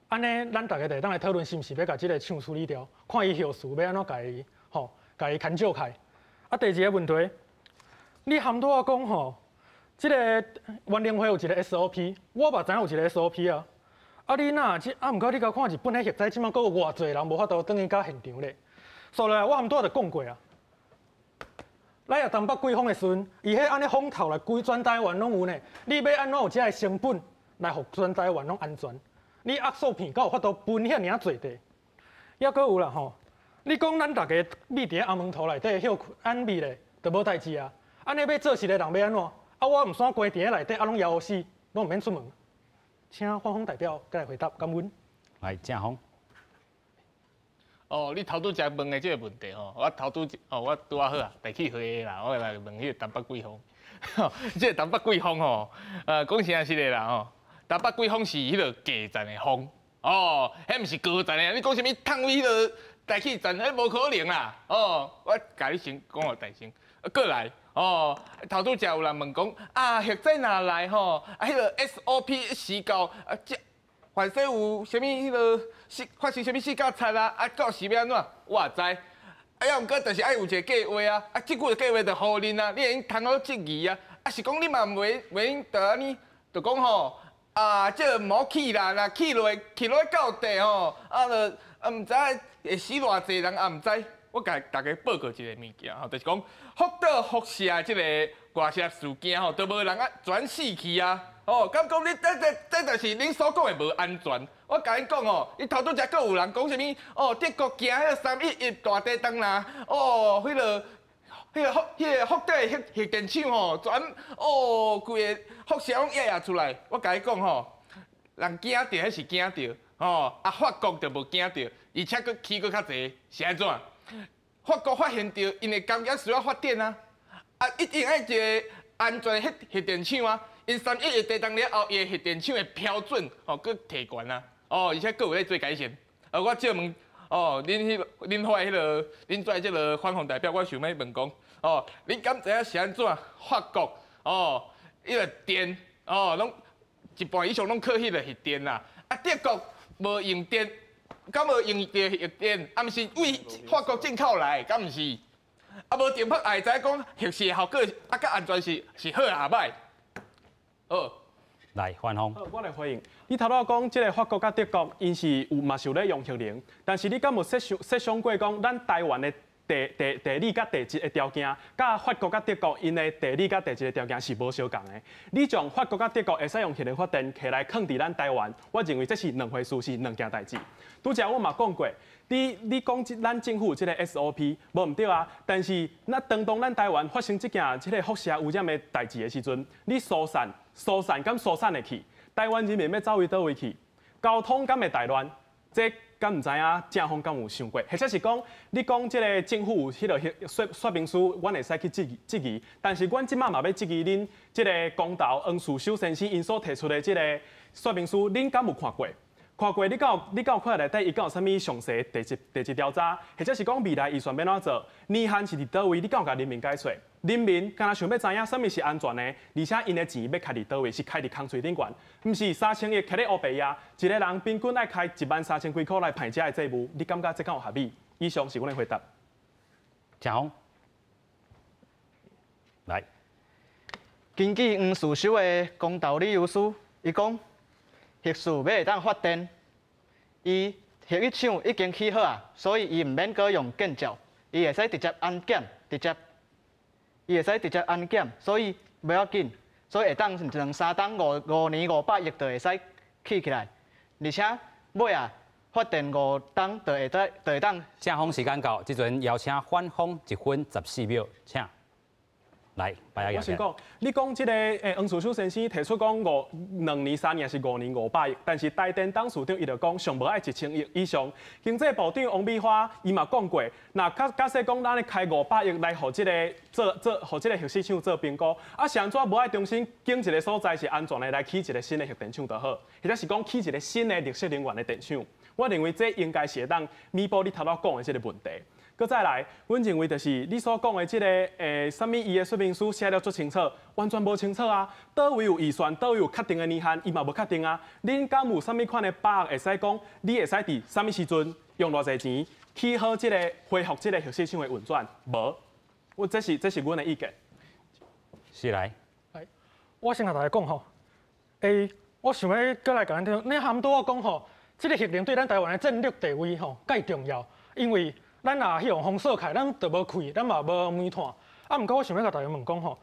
安尼，咱大家就会当来讨论是毋是要甲即个厂处理掉，看伊后事要安怎甲伊牵照开。啊，第二个问题，你含拄仔讲吼，即个原能会有一个 SOP， 我嘛知影有一个 SOP 啊。啊，你若毋过你甲看日本迄核灾，即摆阁有偌侪人无法度转去到现场咧。所以我含拄仔就讲过啊，来啊东北季风的时阵，伊迄安尼风头来规全台湾拢有呢。你要安怎有遮个成本来互全台湾拢安全？你压缩片才有法度分遐尔侪地。抑阁有啦吼，你讲咱大家密伫阿门头内底休安密咧，就无代志啊。安尼要做事的人要安怎？啊，我毋算关伫咧内底，啊拢枵死，拢毋免出门。请范峰代表再来回答，感恩。来，郑峰。你头拄则问的这个问题吼，我拄啊好啊，地气会啦，我来问迄个东北季风。这个东北季风吼，讲实是的啦吼，东北季风是迄个架站的风，迄毋是高站的。你讲啥物烫位迄个大气站，迄无可能啦。我甲你先讲个大声，过来。头拄则有人问讲核灾若来吼，迄个 SOP 时到凡说有啥物迄个发生啥物事故惨啊，到时要安怎？我也知。毋过就是爱有一个计划啊，即句计划就好恁啊，你会用通好质疑啊。是讲你嘛袂用就安尼，就讲吼即个毛起啦，若起落到地吼，就毋知会死偌济人，毋知。我甲大家报告一个物件吼，就是讲福岛辐射即个外泄事件吼，都无人全死去啊！敢讲你这就是恁所讲的无安全。我甲恁讲吼，你头拄则阁有人讲啥物？德国行迄个311大地震啦，迄个福岛的核电厂吼，全规个辐射拢压出来。我甲你讲吼，人惊着迄是惊着，法国就无惊着，而且佫起佫较济，是安怎？法国发现到因的工业需要发展啊，一定爱一个安全的核电厂啊。因311地震了后，伊的核电厂的标准佫提悬啊，而且佫有咧做改善。我借问恁好迄个恁做即个反方代表，我想要问讲，恁敢知影是安怎？法国迄个电拢一半以上拢靠迄个核电啦，德国无用电。敢无用着核电，毋是为法国进口来，敢毋是？无电拍也知讲核试效果甲安全是好啊歹？来，范峰。我来回应。你头拄讲，即个法国甲德国，因是嘛是有咧用核能，但是你敢有设想过讲，咱台湾的地理甲地质的条件，甲法国甲德国因的地理甲地质的条件是无相共的。你从法国甲德国会使用核能发电起来放伫咱台湾，我认为这是两回事，是两件代志。拄则我嘛讲过，你讲咱政府即个 SOP 无毋对啊，但是当咱台湾发生即个辐射污染的代志的时阵，你疏散敢疏散会去？台湾人民要走位倒位去？交通敢会大乱？这敢毋知影正方敢有想过？或者是讲，你讲即个政府有迄个说明书，阮会使去质疑，但是阮即摆嘛要质疑恁即个公投黄树修先生因所提出的即个说明书，恁敢有看过？看过，你敢有看内底伊敢有啥物详细地质调查，或者是讲未来预算要安怎做？年限是伫倒位？你敢有甲人民解说？人民敢若想要知影啥物是安全的，而且因的钱要开伫倒位？是开伫空嘴顶悬，毋是3000亿开咧乌白呀？一个人平均爱开13000几块来排遮的债务，你感觉这敢有合理？以上是阮的回答。郑宏，来。根据黄树修的公投理由书，伊讲。核四要会当发电，伊核一厂已经起好啊，所以伊毋免阁用建造，伊会使直接安检，所以不要紧，所以会当2、3档5年500亿就会使起起来，而且尾啊发电5档就会当。正风时间到，即阵邀请反风1分14秒，请来，白牙我先讲，你讲这个黄楚秀先生提出讲2年、3年是5年500亿，但是台电董事长伊就讲上无爱1000亿以上。经济部长王美花伊嘛讲过，那假设讲咱咧开500亿来互这个互这个核试厂做评估，啊是安怎无爱重新建一个所在是安全的来起一个新的核电厂就好，或者是讲起一个新的绿色能源的电厂。我认为这应该是会当弥补你头仔讲的这个问题。搁再来，阮认为就是你所讲的这个什么伊的说明书写了足清楚，完全无清楚啊！倒位有预算，倒位有确定的年限，伊嘛无确定啊！恁敢有啥物款的把握会使讲，你会使伫啥物时阵用偌济钱起好这个恢复这个核试厂的运转？无，这是阮的意见。是来，我先甲大家讲吼，我想要过来甲咱听，你含多我讲吼，这个核能对咱台湾的战略地位吼介重要，因为咱若迄种封锁开，咱就无开，咱嘛无煤炭。啊，毋过我想要甲大家问讲吼，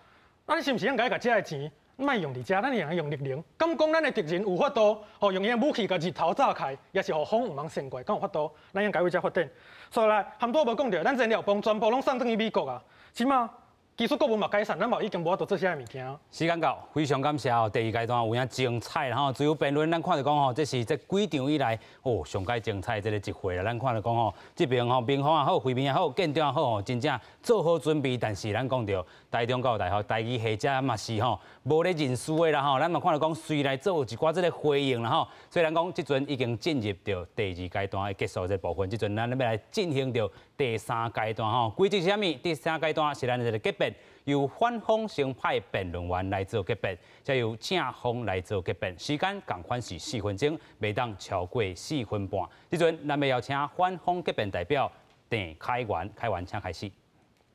咱是毋是应该甲这个钱卖用伫遮，咱用力量？敢讲咱的敌人有法度，吼用伊的武器甲日头炸开，也是互风毋通胜过，敢有法度？咱应该为遮发展。所以来，含多无讲着，咱燃料棒全部拢送转去美国啊，起码技术国文嘛改善，咱嘛已经无法度做遮个物件。时间到，非常感谢哦。第2阶段有影精彩啦吼，自由辩论咱看到讲吼，这是这几场以来上介精彩这个一回啦。咱看到讲吼，这边吼民方也好，会面也好，建长也好吼，真正做好准备。但是咱讲到台中教育大学台语系者嘛是吼无咧认输的啦吼，咱嘛看到讲随来做一寡这个回应啦吼。所以咱讲这阵已经进入到第2阶段的结束这部分，这阵咱要来进行到第3阶段吼。规则是啥物？第3阶段是咱的结辩。由反方先派辩论员来做结辩，再由正方来做结辩。时间共款是4分钟，袂当超过4分半。即阵，咱要邀请反方结辩代表郑凯源，凯源请开始。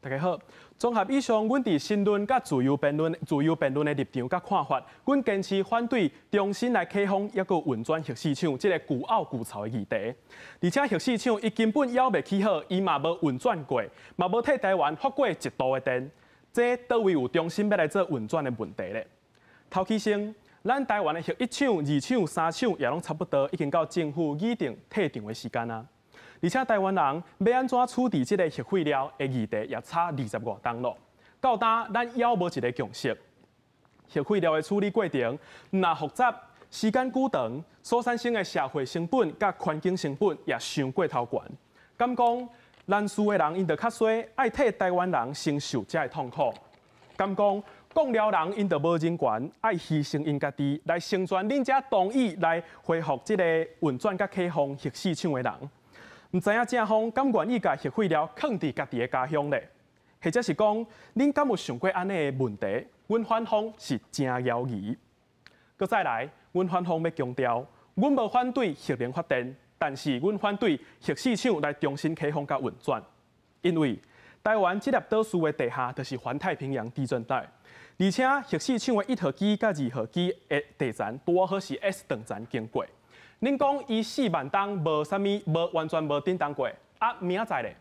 大家好，综合以上，阮伫申论甲自由辩论的立场甲看法，阮坚持反对重新来启放抑个运转核试厂这个旧拗旧吵的议题。而且核试厂伊根本还袂起好，伊嘛无运转过，嘛无替台湾发过1度的电。这倒位有重新要来做运转的问题咧？头起先，咱台湾的核1厂、2厂、3厂也拢差不多已经到政府议定退场的时间啊。而且台湾人要安怎处理这个核废料的议题也差20多档咯。到呾咱还无一个共识。核废料的处理过程若复杂、时间久长，所产生的社会成本甲环境成本也伤过头悬。敢讲？难事的人，因就较衰，爱替台湾人承受这个痛苦。敢讲讲了人，因就无人权，爱牺牲因家己来成全恁遮同意来恢复这个运转甲启放核试厂的人。唔知影正方敢愿意甲核废料放伫家己的家乡咧？或者是讲，恁敢有想过安尼的问题？阮反方是真犹豫。搁再来，阮反方要强调，阮无反对核能发电。但是，阮反对核试厂来重新启放甲运转，因为台湾这粒岛屿的地下就是环太平洋地震带，而且核试厂的1号机甲2号机的地层拄好是 S 等层经过。恁讲伊4万吨无完全无震动过，啊明仔咧，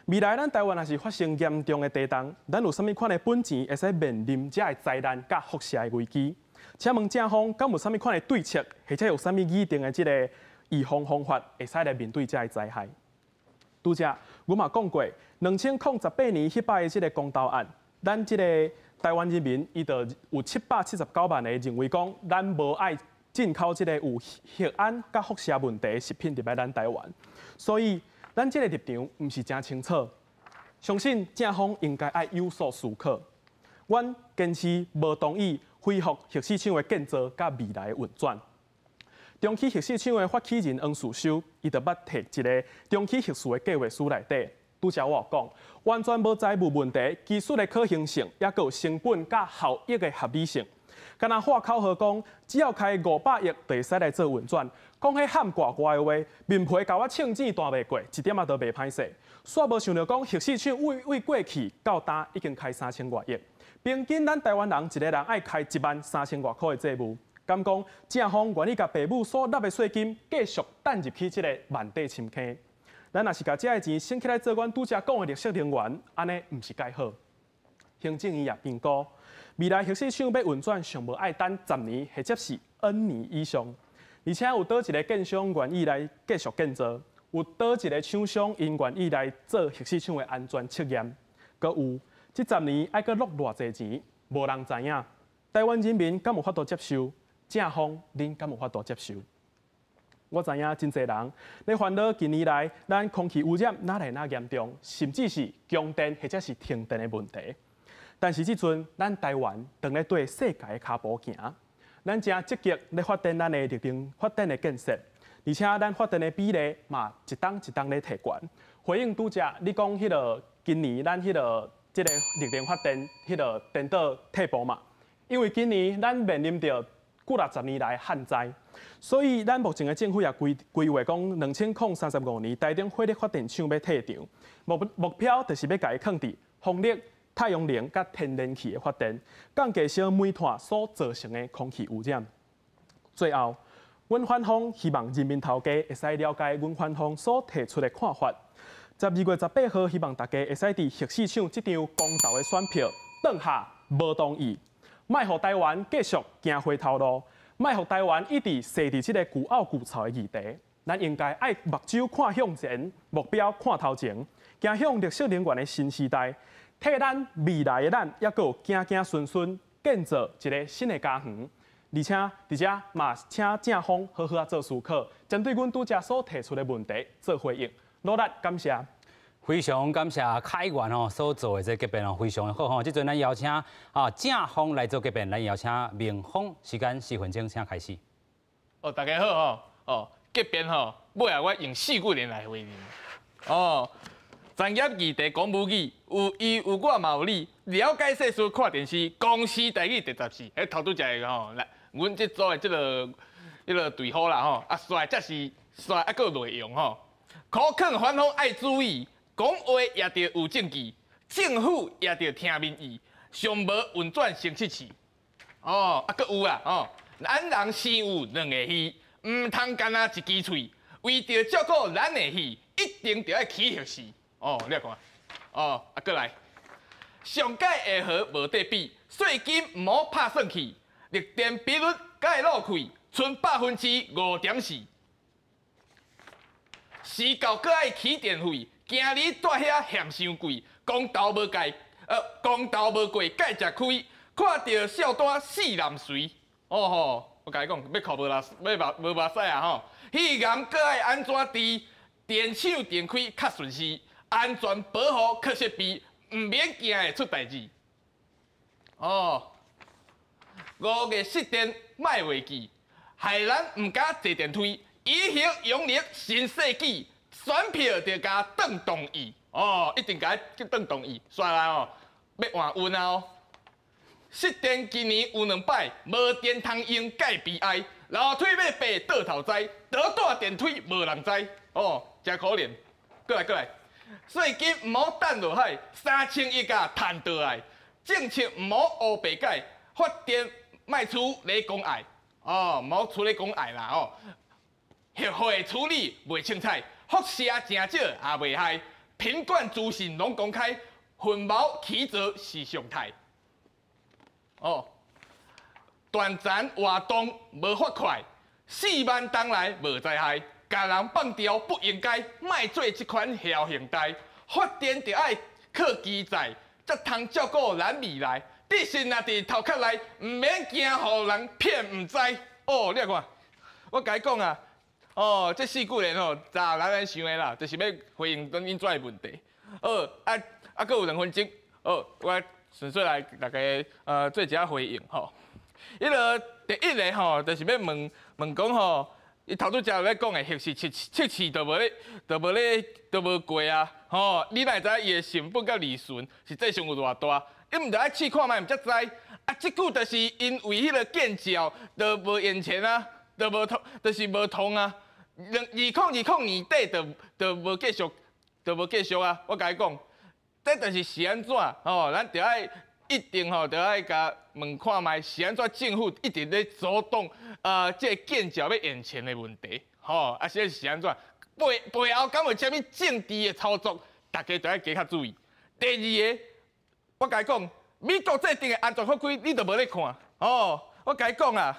未来咱台湾若是发生严重的地震，咱有啥物款的本钱会使面临这个灾难甲辐射的危机？请问正方敢有啥物款的对策，或者有啥物议定的这个？预防方法会使来面对这个灾害。拄则我嘛讲过，2018年迄摆的这个公投案，咱这个台湾人民伊就有779万个认为讲，咱无爱进口这个有核安甲辐射问题的食品入来咱台湾，所以咱这个立场毋是真清楚。相信正方应该爱有所思考。阮坚持无同意恢复核试厂的建造甲未来的运转。中期核试厂的发起人黄树修，伊就捌摕一个中期核事的计划书内底，拄则我讲，完全无财务问题、技术的可行性，也有成本甲效益的合理性。敢若话口好讲，只要开500亿，就会使来做运转。讲迄喊挂挂的话，面皮甲我称钱断袂过，一点仔都袂歹势。煞无想到讲核试厂为过去到呾已经开3000多亿，平均咱台湾人一个人爱开13000多块的债务。敢讲正方愿意甲父母所纳的税金继续等入去这个万地深坑，咱若是甲这个钱省起来做阮拄则讲的绿色能源，安尼毋是介好。行政院也评估，未来核市厂要运转，上无爱等10年或者是 N 年以上。而且有倒一个建商愿意来继续建造，有倒一个厂商因愿意来做核市厂的安全测验，搁有这10年爱搁落偌济钱，无人知影。台湾人民敢有法度接受？正方恁敢有法度接受？我知影真侪人咧烦恼近年来咱空气污染哪来哪严重，甚至是供电或者是停电的问题。但是即阵咱台湾正咧对世界的脚步行，咱正积极咧发展咱的绿能发电的建设，而且咱发电的比例嘛一档一档咧提悬。回应拄只你讲迄个今年咱迄个即个绿能发电迄个电导退步嘛，因为今年咱面临着几60年来旱灾。所以，咱目前的政府也规划讲，2035年台中火力发电厂要退场，目标就是要甲伊放伫风力、太阳能甲天然气的发电，降低小煤炭所造成的空气污染。最后，阮反方希望人民头家会使了解阮反方所提出的看法。12月18号，希望大家会使伫核市场这张公道的选票当下无同意，卖互台湾继续行回头路。卖互台湾一直坐伫即个旧拗旧巢的议题，咱应该爱目睭看向前，目标看头前，行向绿色能源的新时代，替咱未来的咱，也有行行顺顺建造一个新的家园。而且伫遮嘛，请正方好好做思考，针对阮拄则所提出的问题做回应，努力感谢。非常感谢凯源哦所做的这个答辩哦，非常的好吼。即阵咱邀请正方来做答辩，咱邀请明方，时间4分钟，请开始。大家好答辩尾后我用4句连来回应。专业议题讲母语，有伊有我嘛有理，了解世事看电视，公司台语第14，头拄食个吼，来，阮这组的迄个队伍啦帅则是帅，还佫内容可劝反方爱注意。讲话也着有证据，政府也着听民意，上无运转成7次。佫有啦咱人生有2个耳，唔通干那一支喙，为着照顾咱的耳，一定着爱起核试。你来看，佫来，上届下河无得比，税金唔好拍算去，绿电比率改落去，剩5%，时到佫爱起电费。今日住遐嫌伤贵，公道无过，改食亏，看到小单死难随。我甲你讲，要靠无目屎啊迄岩佫爱安怎治？电厂电开较顺势，安全保护确实比，唔免惊会出代志。5月失电卖袂记，害咱唔敢坐电梯，以后永历新世纪。选票就加邓同意，一定加邓同意，刷来要换运啊失电今年有2摆，无电通用介悲哀，楼梯要爬倒头栽，倒大电梯无人知，真可怜。过来，税金唔好等落海，3000亿甲赚倒来，政策唔好乌白改，发电卖出咧讲爱，唔好出咧讲爱啦协会处理袂清彩。辐射真少也袂害，品管资讯拢公开，混毛起责是常态。断层活动无法快，4万当来无灾害，家人放掉不应该，莫做这款侥幸代。发电就爱靠基载，才通照顾咱未来。底线若伫头壳内，唔免惊互人骗唔知。你看，我甲你讲啊。这4句咧咋咱想的啦，就是要回应恁遮的问题。佫有2分钟，我纯粹来大家做一下回应迄个第一个就是要问讲伊头拄则咧讲的核是7次都无过啊。你哪会知伊的成本甲利润实际上有偌大？你毋着爱试看卖，毋才知。即句就是因为迄个建照都无用钱啊，都无通，就是无通啊。2020年底就无继续啊！我甲你讲，这就是是安怎咱着爱一定着爱甲问看卖是安怎政府一直咧阻挡这个建照要延钱的问题是安怎背后敢有啥物政治的操作？大家着爱加较注意。第二个，我甲你讲，美国制定的安全法规你都无咧看哦。我甲你讲啦，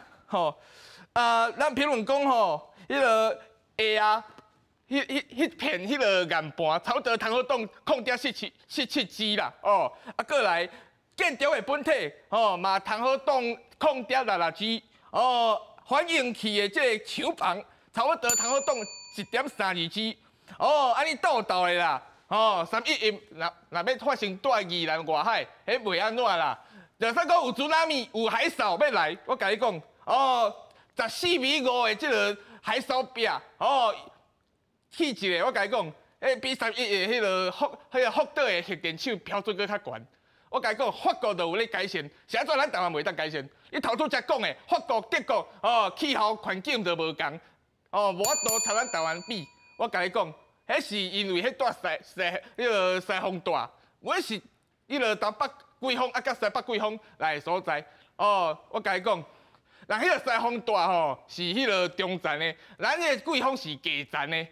咱评论讲吼，迄个下啊，迄片迄个岩盘差不多通好当0.17 G 啦，哦，过来建筑的本体嘛通好当0.66 G， 哦，反应器的这个厂房差不多通好当1.32 G， 哦，安尼斗的啦。311若要发生在宜兰外海，迄袂安怎啦？就算讲有祖拉米、有海扫要来，我甲你讲，14米5的这个海扫柄，去一个，我甲你讲，比311的迄个福岛的核电厂标准搁较悬。我甲你讲，法国就有咧改善，是安怎咱台湾袂当改善？你头拄则讲的，法国、德国，气候环境就无共，无法度参咱台湾比。我甲你讲。迄是因为迄大西风大，我是迄个东北季风甲西北季风来的所在。我甲你讲，那迄个西风大是迄个中站的，咱迄个季风是低站的。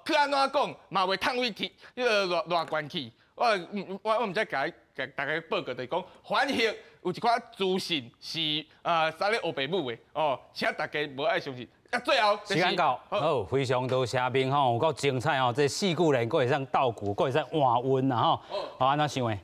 去安怎讲嘛袂趁位天迄个热关气。我毋知甲大家报告，就是讲反核有一寡资讯是撒咧黑白母的。请大家无爱相信。最后时间到，好，非常多谢面有够精彩这4句人，佫会上倒鼓，佫会上换温啦安怎想的？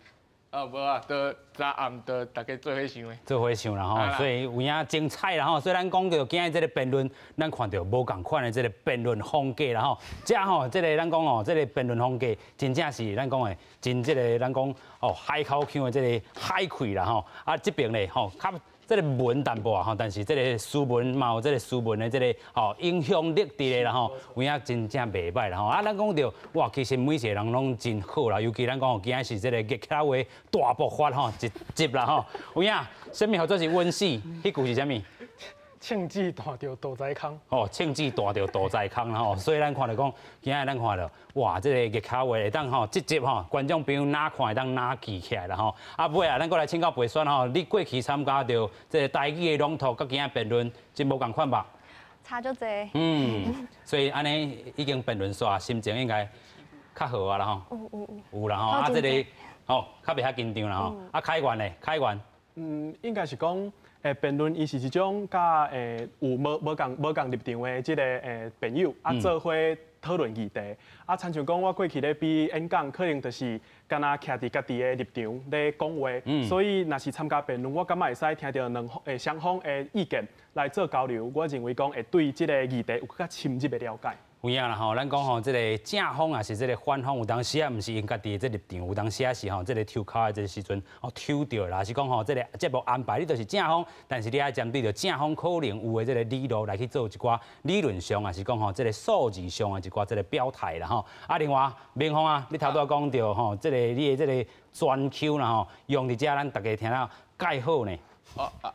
无啊，都昨暗都大家做伙想的。做伙想啦所以有影精彩啦所以咱讲到今日这个辩论，咱看到无共款的这个辩论风格啦这这个咱讲这个辩论风格，真正是咱讲的真这个咱讲海口腔的这个海气啦这边咧较。这个文淡薄但是这个书文嘛有这个书文的这个影响力伫咧啦有影真正袂歹啦咱讲到哇，其实每一个人拢真好啦，尤其咱讲今仔是这个热口话大爆发一集啦有影，什么叫做是温室？迄句是啥物？庆忌大着大灾坑。庆忌大着大灾坑啦所以咱看到讲，今仔咱看到哇，这个热口话会当这集观众朋友哪看会当哪记起来啦尾啊，咱过来请教培选你过去参加到这个台语的朗读，甲今仔辩论，真无共款吧？差足济。所以安尼已经辩论煞，心情应该较好啊啦有啦这个较袂遐紧张啦开源咧，开源。应该是讲。辩论伊是一种甲有无共立场的即个朋友做伙讨论议题亲像讲我过去咧比演讲，可能就是敢若徛伫家己的立场咧讲话，所以若是参加辩论，我感觉会使听到双方的意见来做交流。我认为讲会对即个议题有更加深入的了解。有影啦咱讲这个正方也是这个反方，有当时毋是因家己的这立场，有当时是这个抽卡的这个时阵抽到啦，是讲这个节目安排你就是正方，但是你爱针对着正方可能有的这个理路来去做一寡理论上，也是讲这个数字上的一寡这个表态啦另外明方你头拄讲到这个你的这个专 Q 啦用伫遮咱大家听到介好呢。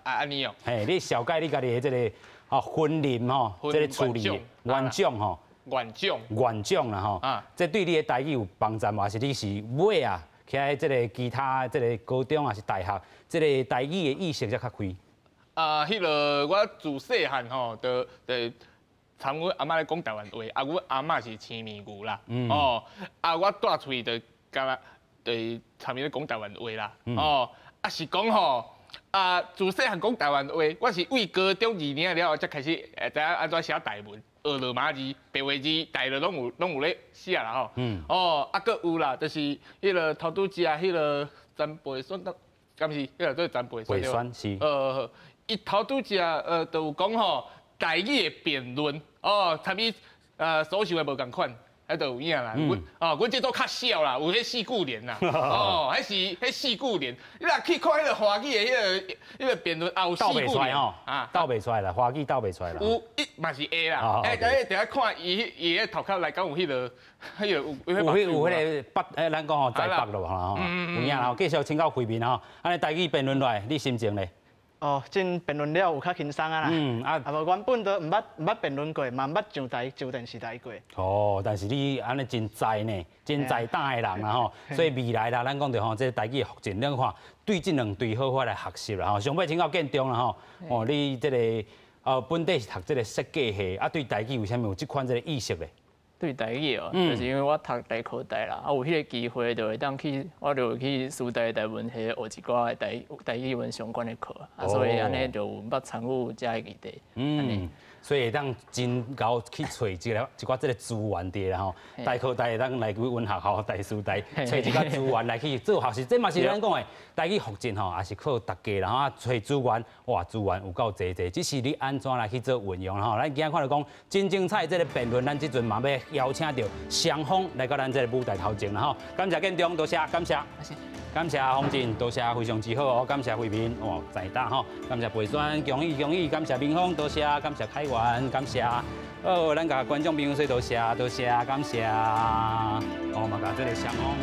安尼嘿，你小解你家己的这个婚姻这个处理原种原种啦这对你的台语有帮助吗？还是你是尾啊？徛这个其他这个高中还是大学，这个台语的意识才较开。迄个我自细汉就参阮阿嬷咧讲台湾话，阮阿嬷是青面牛啦，我带出去就干嘛，就参咧讲台湾话啦，是讲自细汉讲台湾话，我是为高中2年了后才开始知影安怎写台文。学罗马字、白话字，大家拢有咧写啦搁有啦，就是迄个头拄只迄个詹培选，敢是迄个做詹培选是。伊头拄只就有讲台语的辩论参与所想的无共款。迄就有影啦，阮这都较少啦，有迄4句连啦，迄4句连，你若去看迄个华语的迄个辩论，有4句连斗袂出来啦，华语斗袂出来啦。有嘛是 A 啦，等下看伊迄头壳内讲有迄个有迄个北，咱讲在北咯有影啦，继续请教会面安尼台语辩论落来，你心情咧？真辩论了有较轻松啦。无原本都毋捌辩论过，嘛毋捌上电视台过。但是你安尼真在呢，真在胆的人啦所以未来啦，咱讲到这台语的福建，咱看对这2队好好来学习啦上尾请教建中啦你这个本地是读这个设计系，对台语为虾米有这款这个意识咧？对台语哦，就是因为我读台科大啦，有迄个机会就会当去，我就去师大台文系学一寡台语文相关的课，所以安尼就有捌参与这个议题。所以会当真高去找一寡这个资源伫啦吼，台科大会当来阮学校台师大找一寡资源来去做学习，这嘛是咱讲的台语复振吼，也是靠大家啦吼，找资源，哇，资源有够济，只是你安怎来去做运用啦吼。咱今仔看到讲真精彩这个辩论，咱即阵嘛要邀请到双方来到咱这个舞台头前啦吼。感谢建中，多谢，感谢。感谢洪进，多谢非常之好哦，感谢慧民哦，在打吼，感谢陪选，恭喜，感谢明峰，多谢，感谢凯源，感谢，咱甲观众朋友说多谢，感谢，哦，嘛甲这个双方。